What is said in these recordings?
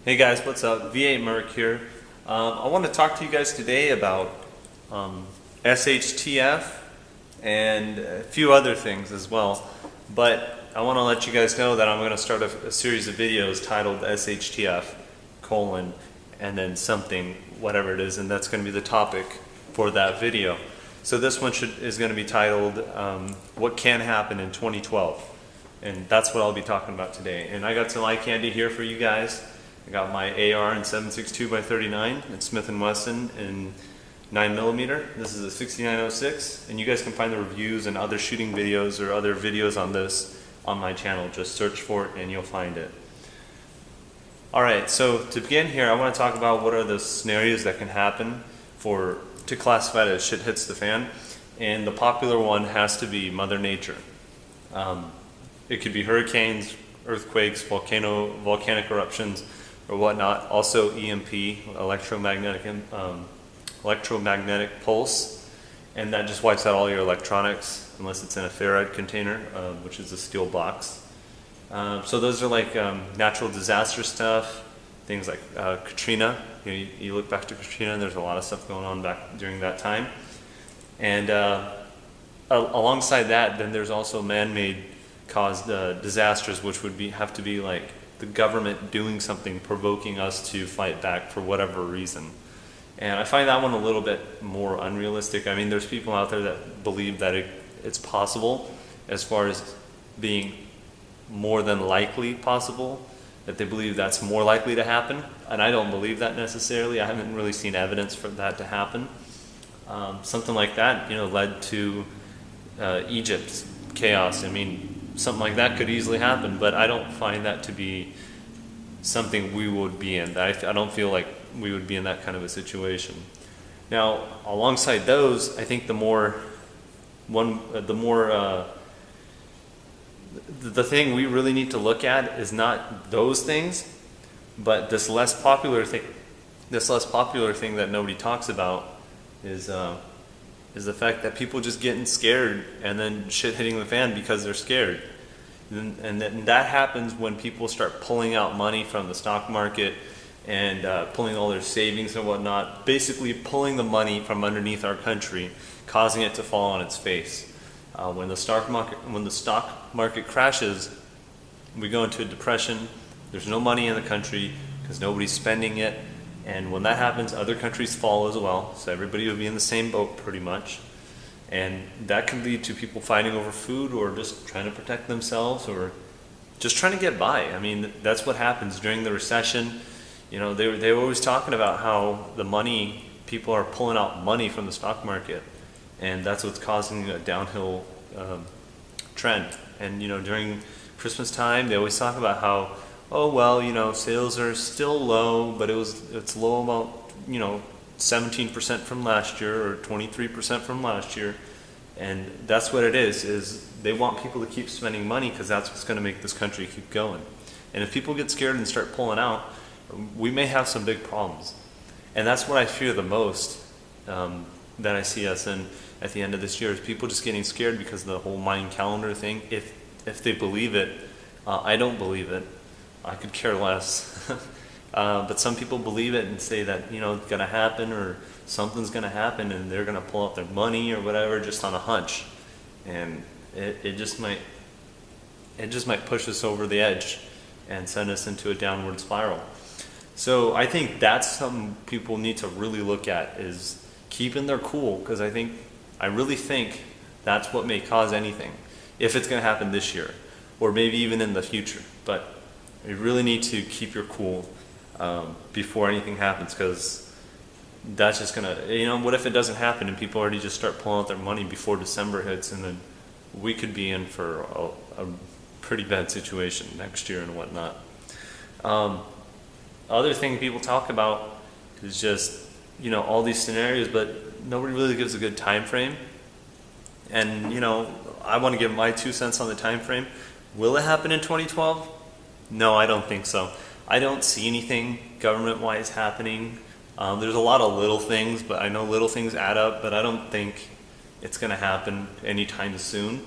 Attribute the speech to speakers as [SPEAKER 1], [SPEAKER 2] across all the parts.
[SPEAKER 1] Hey guys, what's up? V8 Merc here. I want to talk to you guys today about SHTF and a few other things as well. But I want to let you guys know that I'm going to start a series of videos titled SHTF, and then something, whatever it is, and that's going to be the topic for that video. So this one is going to be titled What Can Happen in 2012. And that's what I'll be talking about today. And I got some eye candy here for you guys. I got my AR in 7.62x39 and Smith & Wesson in 9mm. This is a 6906, and you guys can find the reviews and other shooting videos or other videos on this on my channel. Just search for it and you'll find it. Alright, so to begin here, I want to talk about what are the scenarios that can happen to classify it as shit hits the fan. And the popular one has to be Mother Nature. It could be hurricanes, earthquakes, volcanic eruptions, or whatnot. Also EMP, electromagnetic pulse, and that just wipes out all your electronics unless it's in a ferrite container, which is a steel box. So those are like natural disaster stuff, things like Katrina. You look back to Katrina, and there's a lot of stuff going on back during that time. And alongside that, then there's also man-made caused disasters, which would have to be like the government doing something, provoking us to fight back for whatever reason. And I find that one a little bit more unrealistic. I mean, there's people out there that believe that it's possible, as far as being more than likely possible, that they believe that's more likely to happen. And I don't believe that necessarily. I haven't really seen evidence for that to happen. Something like that, led to Egypt's chaos. I mean, something like that could easily happen, but I don't find that to be something we would be in. I don't feel like we would be in that kind of a situation. Now, alongside those, I think the thing we really need to look at is not those things, but this less popular thing that nobody talks about is the fact that people just getting scared and then shit hitting the fan because they're scared. And that happens when people start pulling out money from the stock market and pulling all their savings and whatnot, basically pulling the money from underneath our country, causing it to fall on its face. When the stock market crashes, we go into a depression. There's no money in the country because nobody's spending it. And when that happens, other countries follow as well. So everybody will be in the same boat pretty much. And that can lead to people fighting over food, or just trying to protect themselves, or just trying to get by. I mean, that's what happens during the recession. They were always talking about how people are pulling out money from the stock market. And that's what's causing a downhill trend. And during Christmas time, they always talk about how, oh well, sales are still low, but it's low about 17% from last year, or 23% from last year. And that's what it is they want people to keep spending money because that's what's going to make this country keep going. And if people get scared and start pulling out, we may have some big problems. And that's what I fear the most, that I see us in at the end of this year, is people just getting scared because of the whole Mayan calendar thing. If they believe it, I don't believe it. I could care less. But some people believe it and say that it's going to happen, or something's going to happen, and they're going to pull out their money or whatever just on a hunch, and it just might push us over the edge and send us into a downward spiral. So I think that's something people need to really look at, is keeping their cool, because I really think that's what may cause anything, if it's going to happen this year or maybe even in the future. But you really need to keep your cool before anything happens, because that's just gonna, what if it doesn't happen and people already just start pulling out their money before December hits, and then we could be in for a pretty bad situation next year and whatnot. Other thing people talk about is just all these scenarios, but nobody really gives a good time frame. And I want to give my 2 cents on the time frame. Will it happen in 2012? No, I don't think so. I don't see anything government-wise happening. There's a lot of little things, but I know little things add up, but I don't think it's going to happen anytime soon.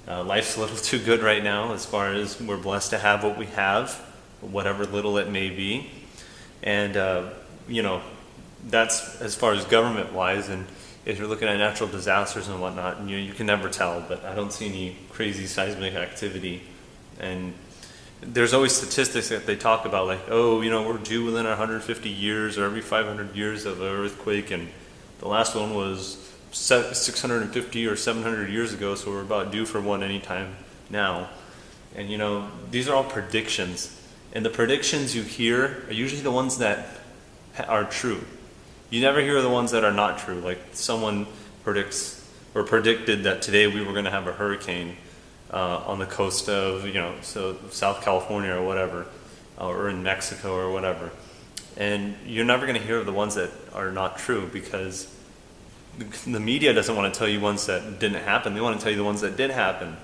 [SPEAKER 1] Life's a little too good right now, as far as we're blessed to have what we have, whatever little it may be. And, you know, that's as far as government-wise, and if you're looking at natural disasters and whatnot, you can never tell, but I don't see any crazy seismic activity. And there's always statistics that they talk about, like, oh, you know, we're due within 150 years or every 500 years of an earthquake, and the last one was 650 or 700 years ago, so we're about due for one anytime now. And, you know, these are all predictions. And the predictions you hear are usually the ones that are true. You never hear the ones that are not true. Like someone predicts or predicted that today we were going to have a hurricane on the coast of, you know, so South California or whatever, or in Mexico or whatever. And you're never going to hear of the ones that are not true, because the media doesn't want to tell you ones that didn't happen. They want to tell you the ones that did happen.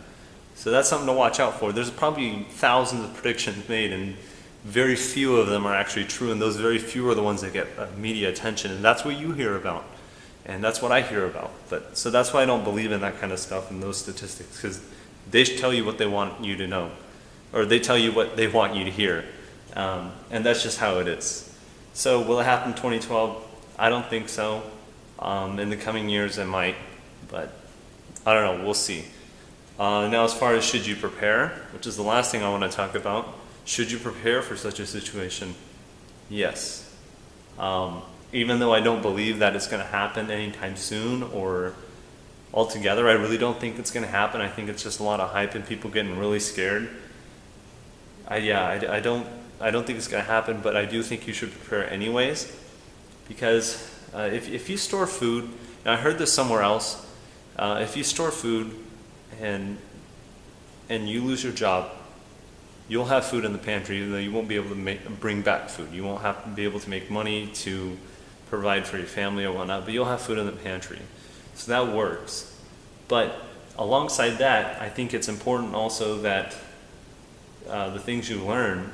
[SPEAKER 1] So that's something to watch out for. There's probably thousands of predictions made, and very few of them are actually true, and those very few are the ones that get media attention, and that's what you hear about, and that's what I hear about. But so that's why I don't believe in that kind of stuff and those statistics, because they tell you what they want you to know, or they tell you what they want you to hear, and that's just how it is. So will it happen in 2012? I don't think so. In the coming years it might, but I don't know, we'll see. Now, as far as should you prepare, which is the last thing I want to talk about, should you prepare for such a situation? Yes. Even though I don't believe that it's going to happen anytime soon or altogether, I really don't think it's going to happen. I think it's just a lot of hype and people getting really scared. I don't think it's going to happen, but I do think you should prepare anyways, because if you store food, and I heard this somewhere else, if you store food and you lose your job, you'll have food in the pantry, even though you won't be able to bring back food. You won't have to be able to make money to provide for your family or whatnot, but you'll have food in the pantry. So that works. But alongside that, I think it's important also that the things you learn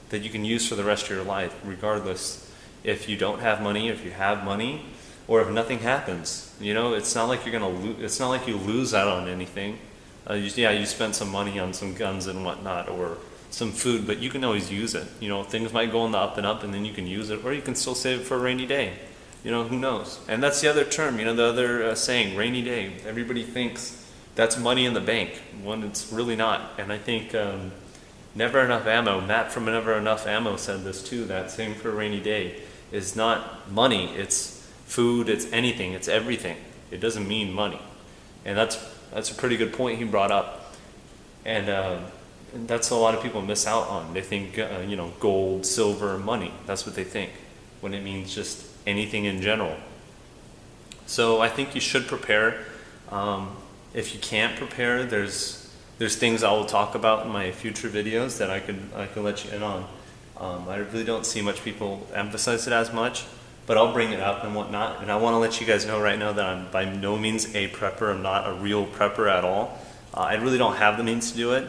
[SPEAKER 1] that you can use for the rest of your life, regardless if you don't have money, if you have money, or if nothing happens. You know, it's not like you're gonna it's not like you lose out on anything. You spent some money on some guns and whatnot, or some food, but you can always use it. You know, things might go on the up and up, and then you can use it, or you can still save it for a rainy day. You know, who knows? And that's the other term, you know, the other saying, rainy day. Everybody thinks that's money in the bank, when it's really not. And I think Never Enough Ammo, Matt from Never Enough Ammo said this too, that saving for a rainy day is not money, it's food, it's anything, it's everything. It doesn't mean money. And that's a pretty good point he brought up. And that's a lot of people miss out on. They think, you know, gold, silver, money. That's what they think, when it means just anything in general. So I think you should prepare. If you can't prepare, there's things I will talk about in my future videos that I could let you in on. I really don't see much people emphasize it as much, but I'll bring it up and whatnot. And I want to let you guys know right now that I'm by no means a prepper. I'm not a real prepper at all. I really don't have the means to do it.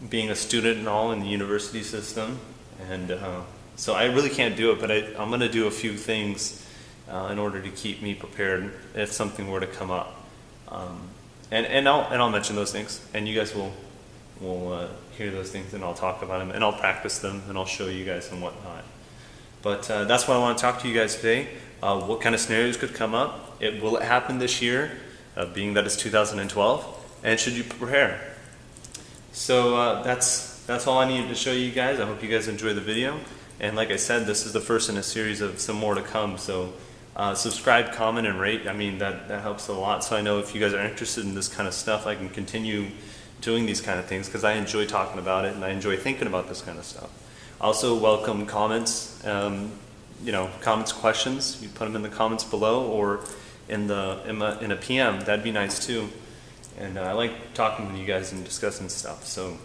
[SPEAKER 1] Being a student and all in the university system, and so I really can't do it. But I'm going to do a few things in order to keep me prepared if something were to come up. And I'll mention those things, and you guys will hear those things, and I'll talk about them, and I'll practice them, and I'll show you guys and whatnot. But that's what I want to talk to you guys today. What kind of scenarios could come up? Will it happen this year, being that it's 2012? And should you prepare? So that's all I needed to show you guys. I hope you guys enjoy the video. And like I said, this is the first in a series of some more to come. So subscribe, comment, and rate. I mean, that helps a lot. So I know if you guys are interested in this kind of stuff, I can continue doing these kind of things, because I enjoy talking about it and I enjoy thinking about this kind of stuff. Also welcome comments, you know, comments, questions. You put them in the comments below, or in a PM. That'd be nice too. And I like talking with you guys and discussing stuff. So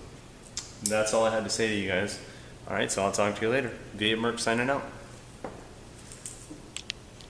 [SPEAKER 1] that's all I had to say to you guys. All right, so I'll talk to you later. V8 Merc signing out.